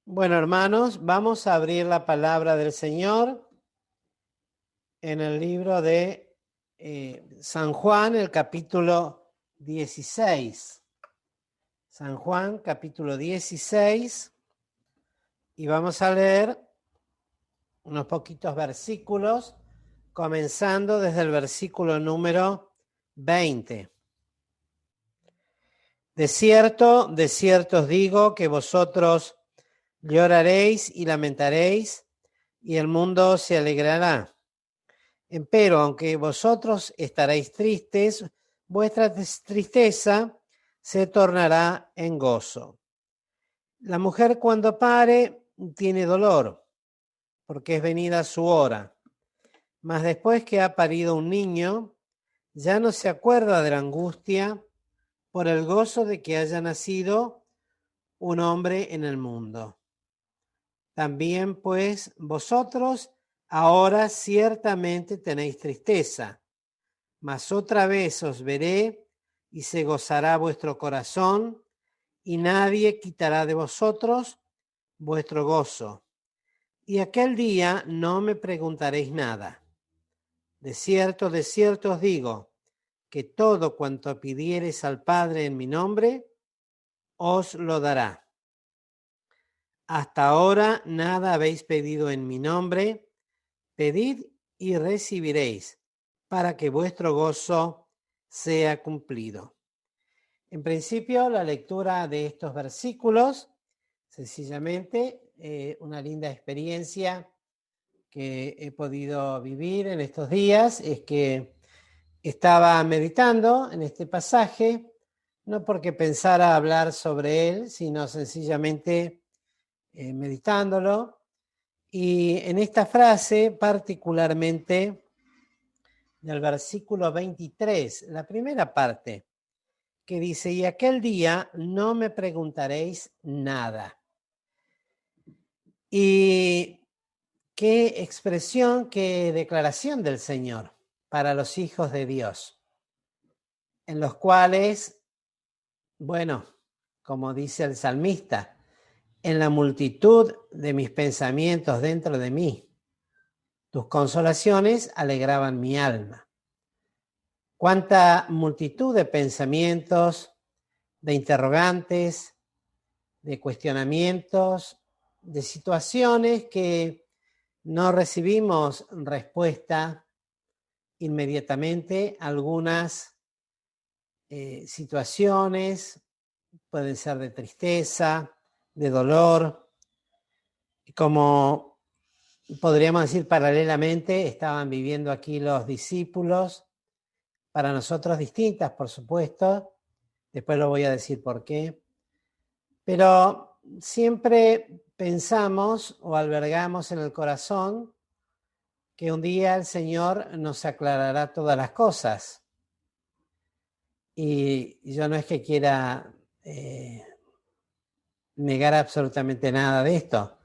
Bueno, hermanos, vamos a abrir la palabra del Señor en el libro de San Juan, el capítulo 16. San Juan, capítulo 16, y vamos a leer unos poquitos versículos, comenzando desde el versículo número 20. De cierto os digo que vosotros lloraréis y lamentaréis, y el mundo se alegrará. Empero, aunque vosotros estaréis tristes, vuestra tristeza se tornará en gozo. La mujer cuando pare tiene dolor, porque es venida su hora. Mas después que ha parido un niño, ya no se acuerda de la angustia por el gozo de que haya nacido un hombre en el mundo. También, pues, vosotros ahora ciertamente tenéis tristeza, mas otra vez os veré y se gozará vuestro corazón, y nadie quitará de vosotros vuestro gozo. Y aquel día no me preguntaréis nada. De cierto os digo, que todo cuanto pidiereis al Padre en mi nombre, os lo dará. Hasta ahora nada habéis pedido en mi nombre. Pedid y recibiréis, para que vuestro gozo sea cumplido. En principio, la lectura de estos versículos, sencillamente, una linda experiencia que he podido vivir en estos días, es que estaba meditando en este pasaje, no porque pensara hablar sobre él, sino sencillamente meditándolo. Y en esta frase, particularmente del versículo 23, la primera parte, que dice, y aquel día no me preguntaréis nada. Y qué expresión, qué declaración del Señor para los hijos de Dios, en los cuales, bueno, como dice el salmista, en la multitud de mis pensamientos dentro de mí, tus consolaciones alegraban mi alma. Cuánta multitud de pensamientos, de interrogantes, de cuestionamientos, de situaciones que no recibimos respuesta inmediatamente. Algunas situaciones pueden ser de tristeza, de dolor, como podríamos decir paralelamente estaban viviendo aquí los discípulos, para nosotros distintas, por supuesto, después lo voy a decir por qué, pero siempre pensamos o albergamos en el corazón que un día el Señor nos aclarará todas las cosas. Y yo no es que quiera negar absolutamente nada de esto.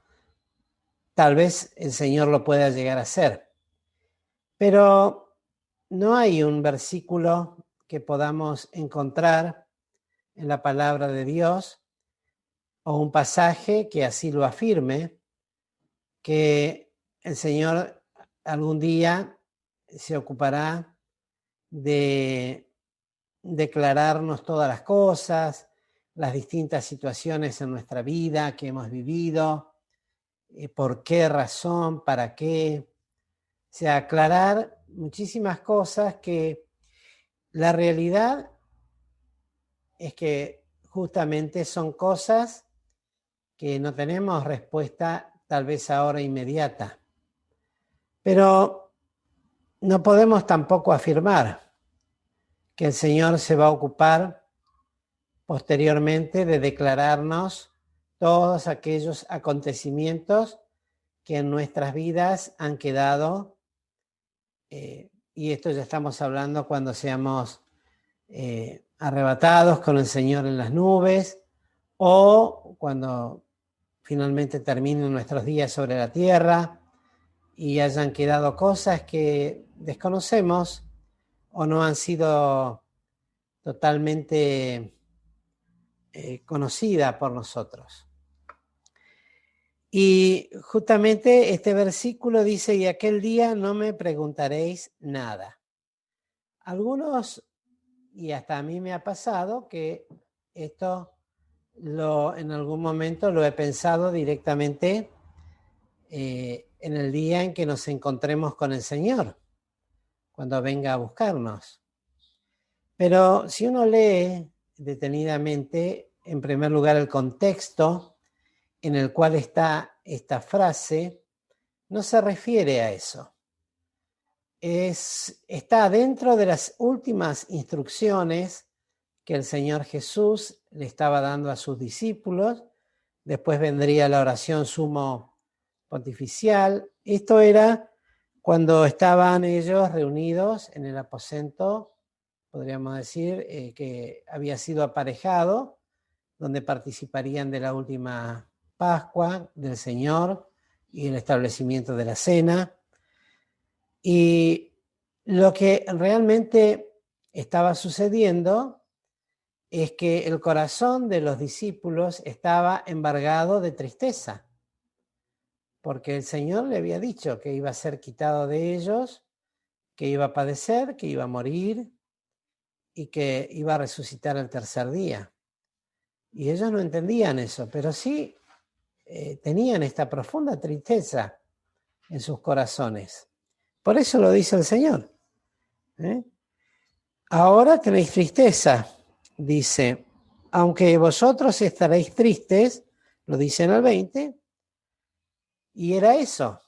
Tal vez el Señor lo pueda llegar a hacer. Pero no hay un versículo que podamos encontrar en la palabra de Dios o un pasaje que así lo afirme, que el Señor algún día se ocupará de declararnos todas las cosas, las distintas situaciones en nuestra vida que hemos vivido, por qué razón, para qué. O sea, aclarar muchísimas cosas que la realidad es que justamente son cosas que no tenemos respuesta tal vez ahora inmediata. Pero no podemos tampoco afirmar que el Señor se va a ocupar posteriormente de declararnos todos aquellos acontecimientos que en nuestras vidas han quedado, y esto ya estamos hablando cuando seamos arrebatados con el Señor en las nubes, o cuando finalmente terminen nuestros días sobre la tierra y hayan quedado cosas que desconocemos o no han sido totalmente conocidas por nosotros. Y justamente este versículo dice, y aquel día no me preguntaréis nada. Algunos, y hasta a mí me ha pasado, que esto en algún momento lo he pensado directamente en el día en que nos encontremos con el Señor, cuando venga a buscarnos. Pero si uno lee detenidamente, en primer lugar, el contexto en el cual está esta frase, no se refiere a eso. Está dentro de las últimas instrucciones que el Señor Jesús le estaba dando a sus discípulos. Después vendría la oración sumo pontificial. Esto era cuando estaban ellos reunidos en el aposento, podríamos decir, que había sido aparejado, donde participarían de la última Pascua del Señor y el establecimiento de la cena. Y lo que realmente estaba sucediendo es que el corazón de los discípulos estaba embargado de tristeza, porque el Señor le había dicho que iba a ser quitado de ellos, que iba a padecer, que iba a morir y que iba a resucitar al tercer día. Y ellos no entendían eso, pero sí tenían esta profunda tristeza en sus corazones. Por eso lo dice el Señor. Ahora tenéis tristeza, dice, aunque vosotros estaréis tristes, lo dice en el 20, y era eso.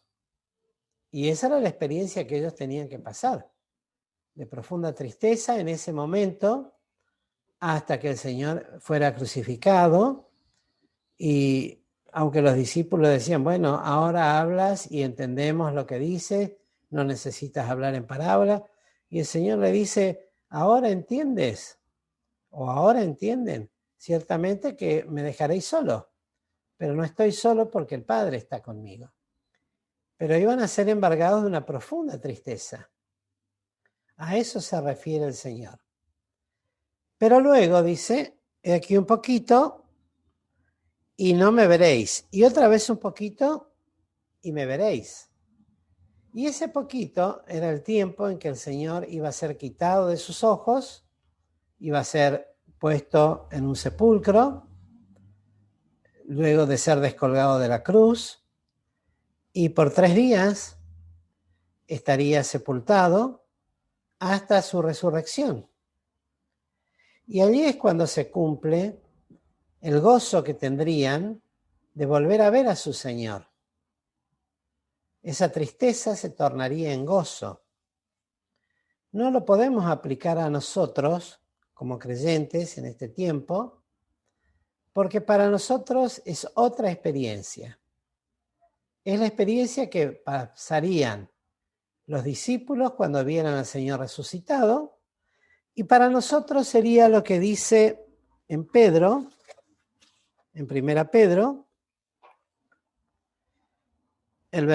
Y esa era la experiencia que ellos tenían que pasar, de profunda tristeza en ese momento, hasta que el Señor fuera crucificado. Y aunque los discípulos decían, bueno, ahora hablas y entendemos lo que dices, no necesitas hablar en parábola. Y el Señor le dice, ahora entiendes, o ahora entienden, ciertamente que me dejaréis solo, pero no estoy solo porque el Padre está conmigo. Pero iban a ser embargados de una profunda tristeza. A eso se refiere el Señor. Pero luego dice, he aquí un poquito y no me veréis. Y otra vez un poquito y me veréis. Y ese poquito era el tiempo en que el Señor iba a ser quitado de sus ojos, iba a ser puesto en un sepulcro, luego de ser descolgado de la cruz, y por 3 días estaría sepultado hasta su resurrección. Y allí es cuando se cumple el gozo que tendrían de volver a ver a su Señor. Esa tristeza se tornaría en gozo. No lo podemos aplicar a nosotros como creyentes en este tiempo, porque para nosotros es otra experiencia. Es la experiencia que pasarían los discípulos cuando vieran al Señor resucitado, y para nosotros sería lo que dice en Pedro, en 1 Pedro, el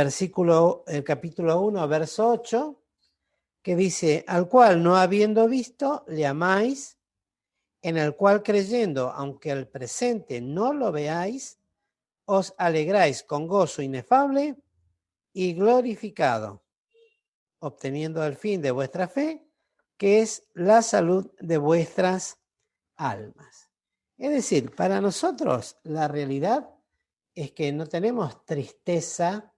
capítulo 1, verso 8, que dice, al cual no habiendo visto, le amáis, en el cual creyendo, aunque al presente no lo veáis, os alegráis con gozo inefable y glorificado, obteniendo el fin de vuestra fe, que es la salud de vuestras almas. Es decir, para nosotros la realidad es que no tenemos tristeza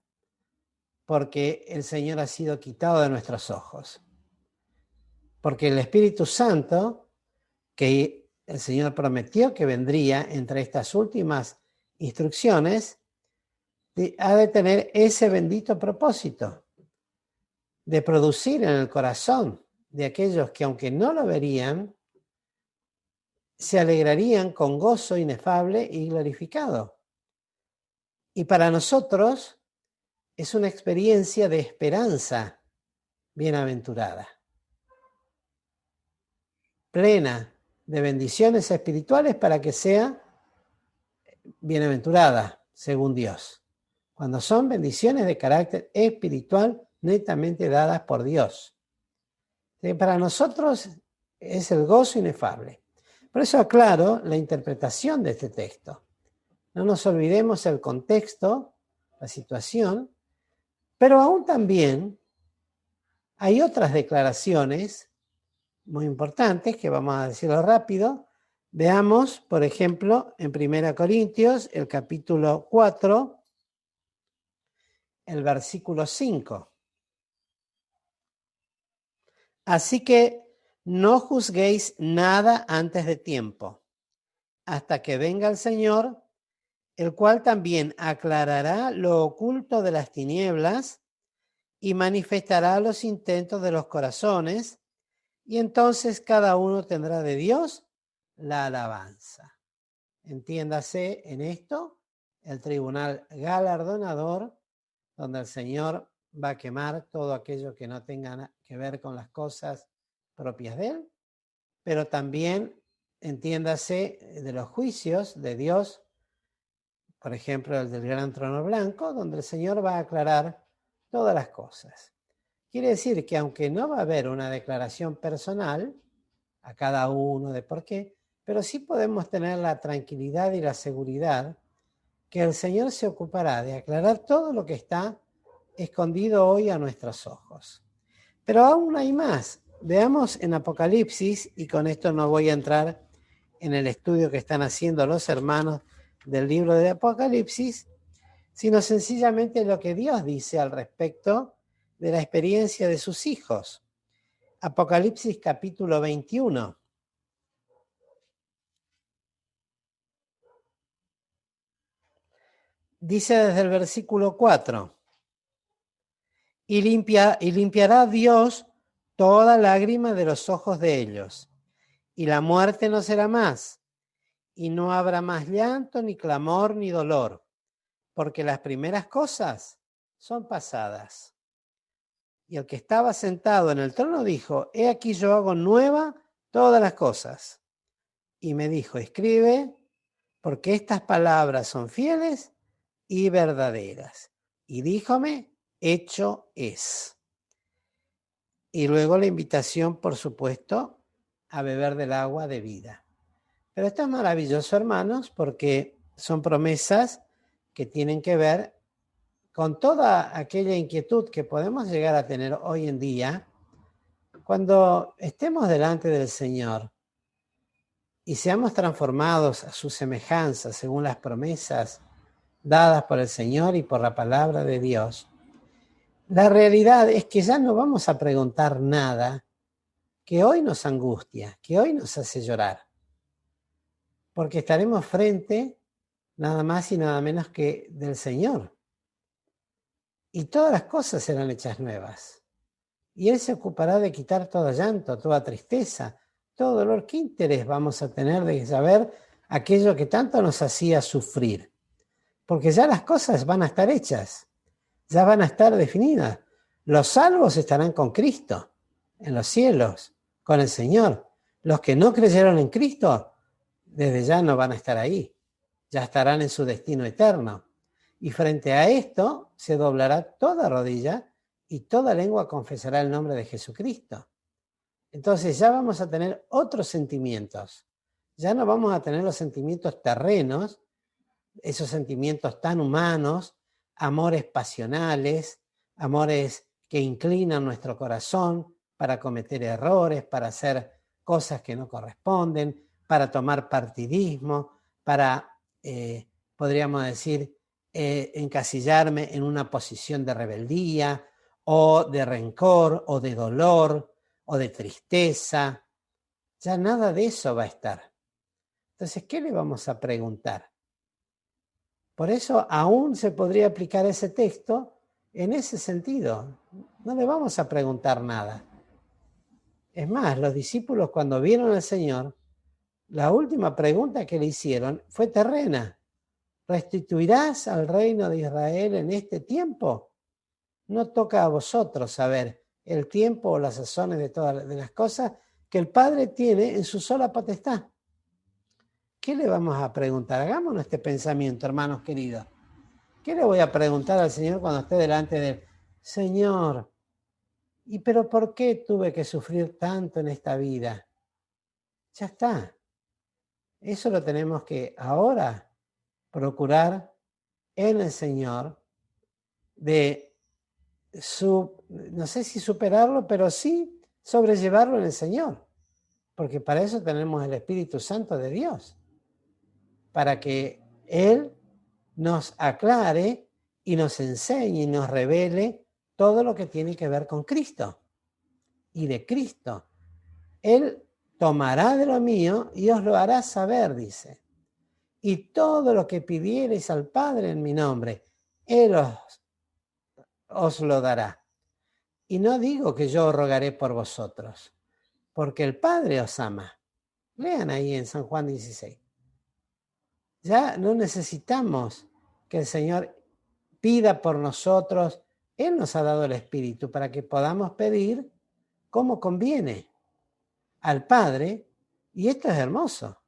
porque el Señor ha sido quitado de nuestros ojos. Porque el Espíritu Santo, que el Señor prometió que vendría entre estas últimas instrucciones, ha de tener ese bendito propósito de producir en el corazón de aquellos que, aunque no lo verían, se alegrarían con gozo inefable y glorificado. Y para nosotros es una experiencia de esperanza bienaventurada, plena de bendiciones espirituales para que sea bienaventurada según Dios, cuando son bendiciones de carácter espiritual netamente dadas por Dios. Para nosotros es el gozo inefable. Por eso aclaro la interpretación de este texto. No nos olvidemos el contexto la situación, pero aún también hay otras declaraciones muy importantes que vamos a decirlo rápido. Veamos, por ejemplo, en 1 Corintios, el capítulo 4, el versículo 5. Así que no juzguéis nada antes de tiempo, hasta que venga el Señor, el cual también aclarará lo oculto de las tinieblas y manifestará los intentos de los corazones, y entonces cada uno tendrá de Dios la alabanza. Entiéndase en esto el tribunal galardonador, donde el Señor va a quemar todo aquello que no tenga que ver con las cosas propias de Él, pero también entiéndase de los juicios de Dios, por ejemplo el del gran trono blanco, donde el Señor va a aclarar todas las cosas. Quiere decir que aunque no va a haber una declaración personal a cada uno de por qué, pero sí podemos tener la tranquilidad y la seguridad que el Señor se ocupará de aclarar todo lo que está escondido hoy a nuestros ojos. Pero aún hay más. Veamos en Apocalipsis, y con esto no voy a entrar en el estudio que están haciendo los hermanos del libro de Apocalipsis, sino sencillamente lo que Dios dice al respecto de la experiencia de sus hijos. Apocalipsis capítulo 21. Dice desde el versículo 4, y limpiará Dios toda lágrima de los ojos de ellos, y la muerte no será más, y no habrá más llanto, ni clamor, ni dolor, porque las primeras cosas son pasadas. Y el que estaba sentado en el trono dijo, he aquí yo hago nueva todas las cosas. Y me dijo, escribe, porque estas palabras son fieles y verdaderas. Y díjome, hecho es. Y luego la invitación, por supuesto, a beber del agua de vida. Pero esto es maravilloso, hermanos, porque son promesas que tienen que ver con toda aquella inquietud que podemos llegar a tener hoy en día cuando estemos delante del Señor y seamos transformados a su semejanza según las promesas dadas por el Señor y por la palabra de Dios. La realidad es que ya no vamos a preguntar nada que hoy nos angustia, que hoy nos hace llorar, porque estaremos frente nada más y nada menos que del Señor. Y todas las cosas serán hechas nuevas. Y Él se ocupará de quitar todo llanto, toda tristeza, todo dolor. ¿Qué interés vamos a tener de saber aquello que tanto nos hacía sufrir? Porque ya las cosas van a estar hechas, ya van a estar definidas. Los salvos estarán con Cristo en los cielos, con el Señor. Los que no creyeron en Cristo, desde ya no van a estar ahí, ya estarán en su destino eterno. Y frente a esto se doblará toda rodilla y toda lengua confesará el nombre de Jesucristo. Entonces ya vamos a tener otros sentimientos. Ya no vamos a tener los sentimientos terrenos, esos sentimientos tan humanos, amores pasionales, amores que inclinan nuestro corazón para cometer errores, para hacer cosas que no corresponden, para tomar partidismo, para, podríamos decir, encasillarme en una posición de rebeldía o de rencor o de dolor o de tristeza. Ya nada de eso va a estar. Entonces, ¿qué le vamos a preguntar? Por eso aún se podría aplicar ese texto en ese sentido. No le vamos a preguntar nada. Es más, los discípulos cuando vieron al Señor, la última pregunta que le hicieron fue terrena. ¿Restituirás al reino de Israel en este tiempo? No toca a vosotros saber el tiempo o las sazones de todas las cosas que el Padre tiene en su sola potestad. ¿Qué le vamos a preguntar? Hagámonos este pensamiento, hermanos queridos. ¿Qué le voy a preguntar al Señor cuando esté delante de él? Señor, ¿y pero por qué tuve que sufrir tanto en esta vida? Ya está. Eso lo tenemos que ahora procurar en el Señor de no sé si superarlo, pero sí sobrellevarlo en el Señor, porque para eso tenemos el Espíritu Santo de Dios, para que Él nos aclare y nos enseñe y nos revele todo lo que tiene que ver con Cristo y de Cristo. Él tomará de lo mío y os lo hará saber, dice. Y todo lo que pidiereis al Padre en mi nombre, Él os lo dará. Y no digo que yo rogaré por vosotros, porque el Padre os ama. Lean ahí en San Juan 16. Ya no necesitamos que el Señor pida por nosotros. Él nos ha dado el Espíritu para que podamos pedir como conviene al Padre. Y esto es hermoso,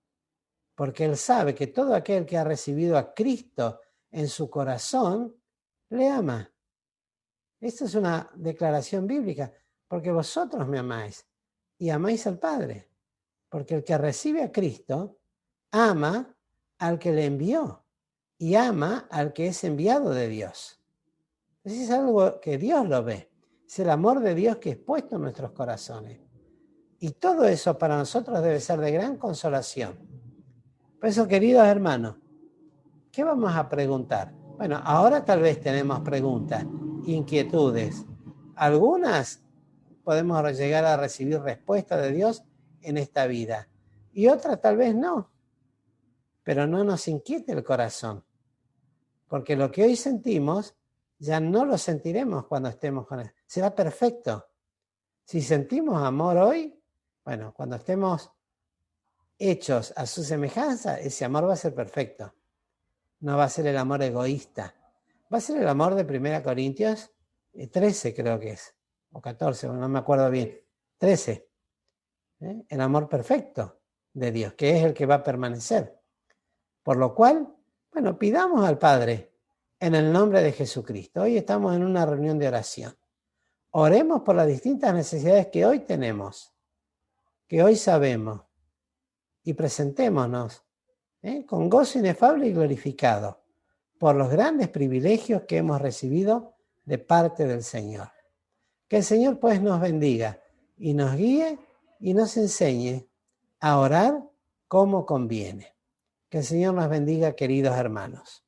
porque Él sabe que todo aquel que ha recibido a Cristo en su corazón, le ama. Esto es una declaración bíblica, porque vosotros me amáis y amáis al Padre, porque el que recibe a Cristo ama al que le envió y ama al que es enviado de Dios. Eso es algo que Dios lo ve, es el amor de Dios que es puesto en nuestros corazones. Y todo eso para nosotros debe ser de gran consolación. Por eso, queridos hermanos, ¿qué vamos a preguntar? Bueno, ahora tal vez tenemos preguntas, inquietudes. Algunas podemos llegar a recibir respuesta de Dios en esta vida y otras tal vez no. Pero no nos inquiete el corazón, porque lo que hoy sentimos ya no lo sentiremos cuando estemos con Él. Será perfecto. Si sentimos amor hoy, bueno, cuando estemos hechos a su semejanza, ese amor va a ser perfecto. No va a ser el amor egoísta. Va a ser el amor de 1 Corintios 13, creo que es, o 14, no me acuerdo bien. 13. El amor perfecto de Dios, que es el que va a permanecer. Por lo cual, bueno, pidamos al Padre en el nombre de Jesucristo. Hoy estamos en una reunión de oración. Oremos por las distintas necesidades que hoy tenemos, que hoy sabemos, y presentémonos con gozo inefable y glorificado por los grandes privilegios que hemos recibido de parte del Señor. Que el Señor pues nos bendiga y nos guíe y nos enseñe a orar como conviene. Que el Señor nos bendiga, queridos hermanos.